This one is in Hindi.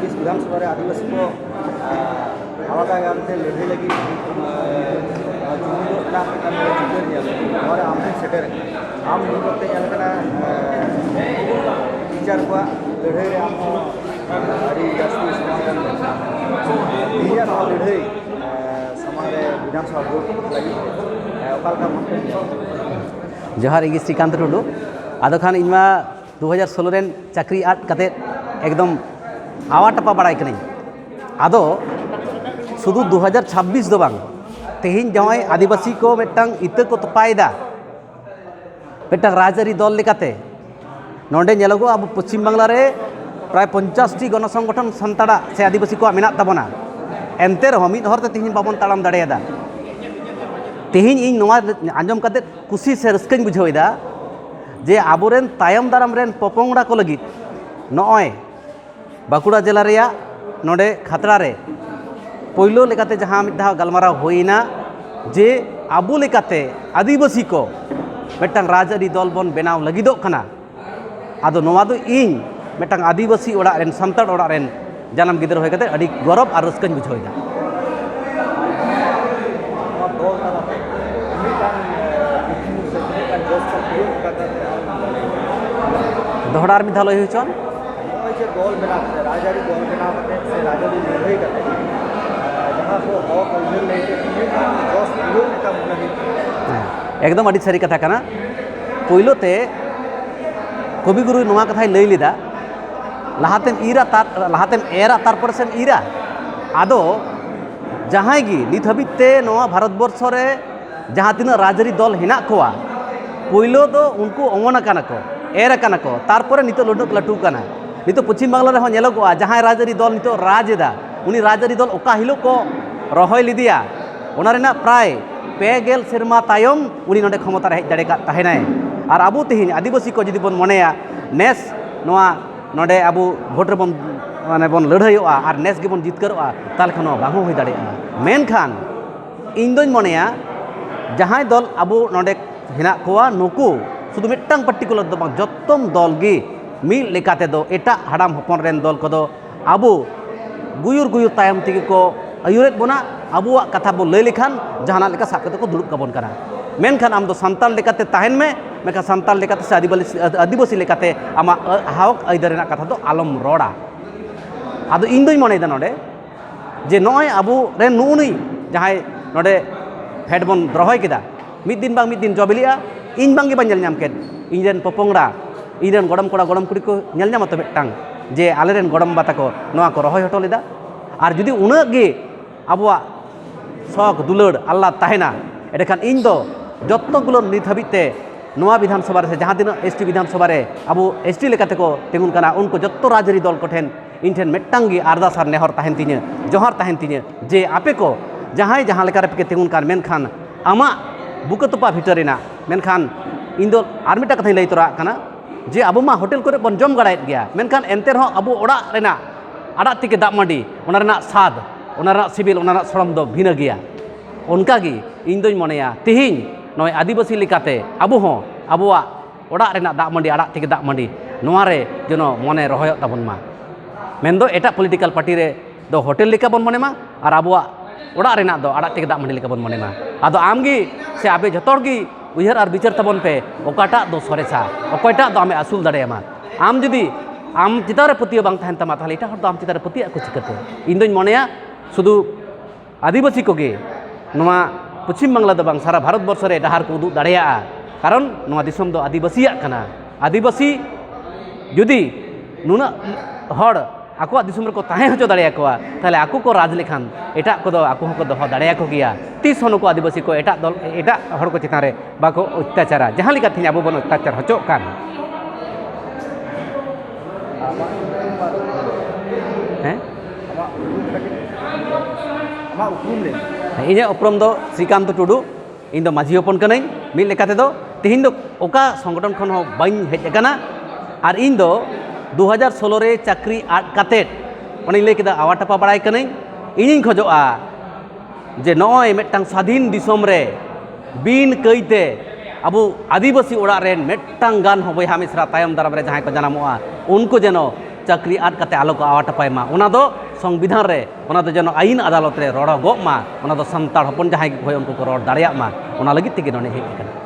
26 विधानसभा रे आदिवासी को आवाका गानते लड़ाई लगी जुमिदो ना चितर दिया और आम सेटर आम निकलते जालकना टीचर को लड़ाई रे आम अड़ी जास्ती समाधान दिया ना लड़ाई समारे विधानसभा वोट लगी ओकाल का मन जोहार इगी श्रीकांत टुडू आदो खान इनमा 2016 रेन चाकरी आट कते एकदम आवा टपा बड़ाई कनी आदो शुधु 2026 दो बांग तेहिन जहां आदिवासी को मिट्टांग इते को तपायदा मिट्टांग राजरी दल लेकाते नोंडे नेलोगो अब पश्चिम बांग्ला रे प्राय 50 टी गणसंगठन संताड़ा से आदिवासी को मेना तबना एनते रहो मिद हरते तेहिन बाबन ताड़ाम दाड़ेयादा तेहिन इन नोआ आंजम कते कुशी से रस्कन बुझावेदा जे आबोरेन तायम दाराम रेन पपोंगड़ा को लगी नॉय बाकुड़ा जिला रेया नोडे खतरा रे पहिलो लेकाते जहां मिद धाव गलमाराव होइना जे आबो लेकाते आदिवासी को मिट्टांग राजआरी दल बन बेनाव लगिदोग कना आदो नोआ दो इन मिट्टांग आदिवासी ओड़ा रेन संताड़ ओड़ा रेन जानम गिदर होय कते अडी गौरव आर रस्कन बुझावेदा दोहरार मिधा लय होचन दल बना राजआरी दल बना से राजआरी लड़ाई करते जहां को हक उजल लेके जोश विरोध का मन एकदम अडी सारी कथा कना पहिलोते कविगुरु नोआ कथाय लय लिदा लाहातेम एरा तारपर सेम इरा आदो जहां गी नित हबिते नोआ भारतवर्ष रे जहां तीना राजआरी दल हेना कोआ पहिलो दो उनको अमन काना को एर काना को तारपर नितो लडुक लटू काना नितो पश्चिम बांग्ला रे हो नेलोगोआ जहां राजआरी दल नितो राजदा उनी राजआरी दल ओका हिलो को रहोय लिदिया ओना रेना प्राय 2 सेरमा तायम उनी नोडे क्षमता रे हेज दाड़े का ताहेनाय आर आबो तेहिन आदिवासी को जदि बन मनेया नेस नोआ नोडे आबो भोट रे बन माने बन लड़ाईओआ आर नेस गे बन जितकरोआ ताल खनो बांगो होय दाड़ेआ मेनखान इन दोन मनेया जहां दल आबो नोडे हेना कोआ नुकु शुधु मिट्टांग पार्टिकुलर दो जत्तम दल गे मिल लेकाते दो एटा हाड़ाम हपन रेन दल को दो आबो गुयुर गुयुर तायम तिगे को आयुरेत बोना आबुआ कथा बो लय लेखान जहाना लेका साब कते को दुड़ुब काबोन कना मेनखान आम दो संताल लेकाते ताहेन में मेका संताल लेकाते से आदिवासी लेकाते आमा हावक आइदार रेना कथा दो आलम रोड़ा आदो इन दोई मनेदा नोडे जे नय आबो रेन नुउनुई जहाय नोडे फेड बन रहोय केदा मिद दिन जबिलिया इन बांगे बांजल नाम केद इनरेन पपोंगड़ा इनरेन गड़म कोड़ा गड़म कुड़ी को नेल नाम तो मिट्टांग जे आलेरेन गड़म बाता को नोआ को रहोय हटो लेदा आर जुदी उनाग गे आबुआ शौक दुलड़ अल्लाह ताहेना एडेखान इन दो जत्तगुलो नित हाबिते नोआ विधानसभा रे जहां दिन एसटी विधानसभा रे आबो एसटी लेकाते को तेंगुन कना उनको जत्तो राजआरी दल को ठेन इन ठेन मिट्टांग गे आरदास आर नेहर ताहेन तिने जोहार ताहेन तिने जे आपे को जहां जहां लेका रे तेंगुन कान मेनखान आमा बुकतपा भितरेना मेनखान इन दो आर मिटा कथा लय तोरा कना जे आबो मा होटेल करे बन जम गड़ायत गया मेनखान एनते रहो आबो ओड़ा रेना आड़ा तिके दाग मांडी ओना रेना साद ओना रेना सिबिल ओना रेना सड़म दो भिना गया उनका गी इन दोई मनेया तेहिन नय आदिवासी लेकाते आबो हो आबोआ ओड़ा रेना दाग मांडी आड़ा तिके दाग मांडी नोआ रे जनो मने रहोय ताबन मा मेनदो एटा पॉलिटिकल पार्टी रे दो होटेल लेका बन मने मा आर आबोआ ओड़ा रेना दो आड़ा तिके दाग मांडी लेका बन मने मा आदो आमगी से आबे जतोरगी उयहर और विचार तबन पे ओकाटा दो सरेसा ओकयटा दो आमे आसुल दाड़ेयामा आम जुदी आम चितारे पतिया बांग ताहेन तामा ताहले एटा हर दो आम चितारे पतिया को चिकाते इन दोई मनेया शुधु आदिवासी कोगे नोआ पश्चिम बांग्ला दो बांग सारा भारत वर्ष रे डाहार को उदुग दाड़ेया कारण नोआ दिसम दो आदिवासीया कना आदिवासी जुदी नुना हर आको दिसम को ताहे हचो दाड़ेया कोआ ताहले आको को राज लेखान एटा को दो आको को दो दाड़ेया को गया तीस हन को आदिवासी को एटा दल एटा हर को चितान रे बाको अत्याचारा जहां लेका थिन आबो बन अत्याचार हचो कान हैं आमा उपरुम रे इने उपरम दो श्रीकांत टुडू इन दो माझी हपन कनाई मिल लेकाते दो तेहिन दो ओका संगठन खन हो बाइन हेज कना आर इन दो 2016 रे चाकरी आट कातेट ओने लय केदा आवा टपा बड़ाय कनाई इनिन खोजोआ जे नय मिट्टांग स्वाधीन दिसम रे बिन कईते अब आदिवासी ओड़ा रेन मिट्टांग गान हो बयहा मिश्रा तायम दाराम रे जहां को जनामोआ उनको जेनो चाकरी आद कते आलो को आवाटपाय मा ओना दो संविधान रे ओना दो जनो आईन अदालत रे रड़गो मा ओना दो संताड़ हपन जहां होय उनको को रड़ दाड़िया मा ओना लगी तेगे नोने हेज